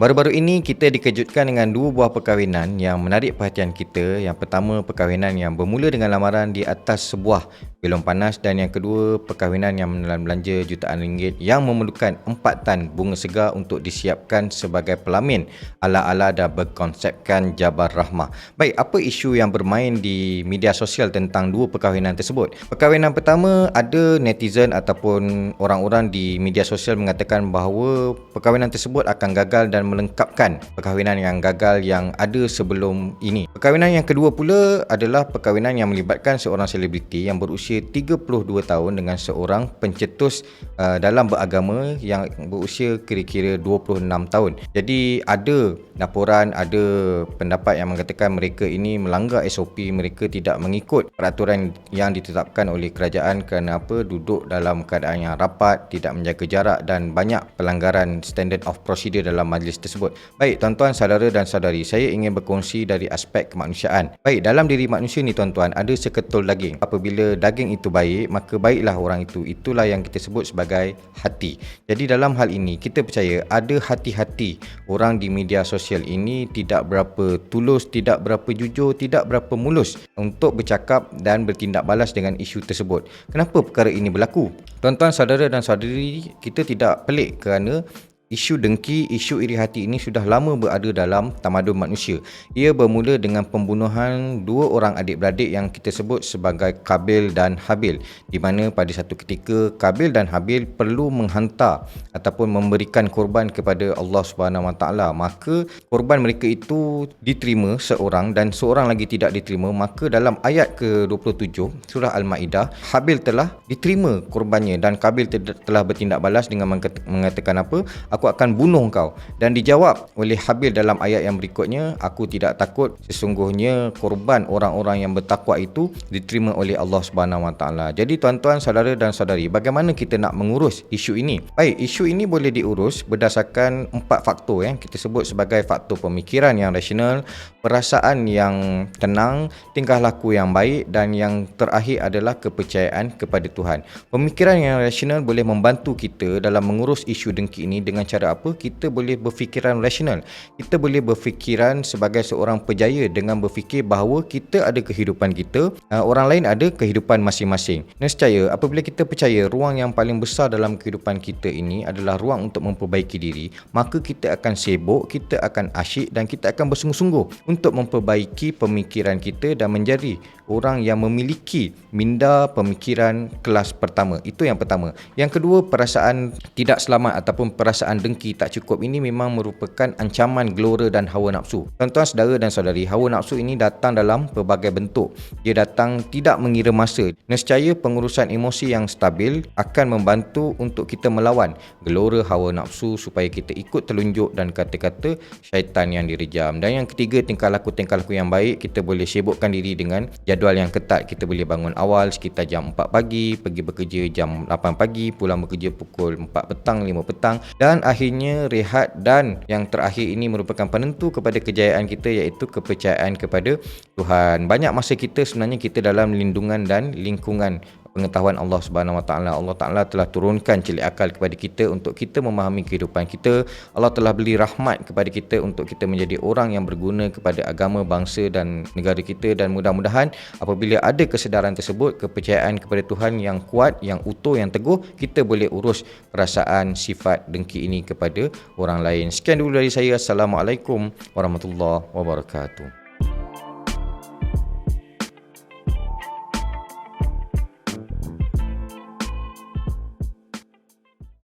Baru-baru ini kita dikejutkan dengan dua buah perkahwinan yang menarik perhatian kita. Yang pertama, perkahwinan yang bermula dengan lamaran di atas sebuah belon panas, dan yang kedua, perkahwinan yang menelan belanja jutaan ringgit yang memerlukan 4 tan bunga segar untuk disiapkan sebagai pelamin ala-ala dan berkonsepkan Jabar Rahmah. Baik, apa isu yang bermain di media sosial tentang dua perkahwinan tersebut? Perkahwinan pertama, ada netizen ataupun orang-orang di media sosial mengatakan bahawa perkahwinan tersebut akan gagal dan melengkapkan perkahwinan yang gagal yang ada sebelum ini. Perkahwinan yang kedua pula adalah perkahwinan yang melibatkan seorang selebriti yang berusia 32 tahun dengan seorang pencetus dalam beragama yang berusia kira-kira 26 tahun. Jadi ada laporan, ada pendapat yang mengatakan mereka ini melanggar SOP, mereka tidak mengikut peraturan yang ditetapkan oleh kerajaan kerana apa? Duduk dalam keadaan yang rapat, tidak menjaga jarak dan banyak pelanggaran standard of procedure dalam majlis tersebut. Baik tuan-tuan, saudara dan saudari, saya ingin berkongsi dari aspek kemanusiaan. Baik, dalam diri manusia ni tuan-tuan ada seketul daging. Apabila daging itu baik, maka baiklah orang itu. Itulah yang kita sebut sebagai hati. Jadi dalam hal ini kita percaya ada hati-hati orang di media sosial ini tidak berapa tulus, tidak berapa jujur, tidak berapa mulus untuk bercakap dan bertindak balas dengan isu tersebut. Kenapa perkara ini berlaku? Tuan-tuan, saudara dan saudari, kita tidak pelik kerana isu dengki, isu iri hati ini sudah lama berada dalam tamadun manusia. Ia bermula dengan pembunuhan dua orang adik-beradik yang kita sebut sebagai Kabil dan Habil, di mana pada satu ketika Kabil dan Habil perlu menghantar ataupun memberikan korban kepada Allah Subhanahu Wa Taala. Maka korban mereka itu diterima seorang dan seorang lagi tidak diterima. Maka dalam ayat ke-27 surah Al-Maidah, Habil telah diterima korbannya dan Kabil telah bertindak balas dengan mengatakan apa? Aku akan bunuh kau. Dan dijawab oleh Habil dalam ayat yang berikutnya, aku tidak takut, sesungguhnya korban orang-orang yang bertakwa itu diterima oleh Allah Subhanahu Wa Taala. Jadi tuan-tuan, saudara dan saudari, bagaimana kita nak mengurus isu ini? Baik, isu ini boleh diurus berdasarkan 4 faktor yang kita sebut sebagai faktor pemikiran yang rasional, perasaan yang tenang, tingkah laku yang baik, dan yang terakhir adalah kepercayaan kepada Tuhan. Pemikiran yang rasional boleh membantu kita dalam mengurus isu dengki ini dengan cara apa? Kita boleh berfikiran rasional. Kita boleh berfikiran sebagai seorang pejaya dengan berfikir bahawa kita ada kehidupan kita, orang lain ada kehidupan masing-masing. Nescaya apabila kita percaya ruang yang paling besar dalam kehidupan kita ini adalah ruang untuk memperbaiki diri, maka kita akan sibuk, kita akan asyik dan kita akan bersungguh-sungguh untuk memperbaiki pemikiran kita dan menjadi orang yang memiliki minda pemikiran kelas pertama. Itu yang pertama. Yang kedua, perasaan tidak selamat ataupun perasaan dengki tak cukup ini memang merupakan ancaman gelora dan hawa nafsu. Tuan-tuan, saudara dan saudari, hawa nafsu ini datang dalam pelbagai bentuk. Dia datang tidak mengira masa. Nescaya pengurusan emosi yang stabil akan membantu untuk kita melawan gelora hawa nafsu supaya kita ikut telunjuk dan kata-kata syaitan yang direjam. Dan yang ketiga, tingkah laku yang baik. Kita boleh sibukkan diri dengan jadual yang ketat. Kita boleh bangun awal sekitar jam 4 pagi, pergi bekerja jam 8 pagi, pulang bekerja pukul 4 petang, 5 petang, dan akhirnya rehat. Dan yang terakhir ini merupakan penentu kepada kejayaan kita, iaitu kepercayaan kepada Tuhan. Banyak masa kita sebenarnya kita dalam lindungan dan lingkungan pengetahuan Allah Subhanahu Wa Taala. Allah Taala telah turunkan celik akal kepada kita untuk kita memahami kehidupan kita. Allah telah beri rahmat kepada kita untuk kita menjadi orang yang berguna kepada agama, bangsa dan negara kita. Dan mudah-mudahan apabila ada kesedaran tersebut, kepercayaan kepada Tuhan yang kuat, yang utuh, yang teguh, kita boleh urus perasaan sifat dengki ini kepada orang lain. Sekian dulu dari saya. Assalamualaikum warahmatullahi wabarakatuh.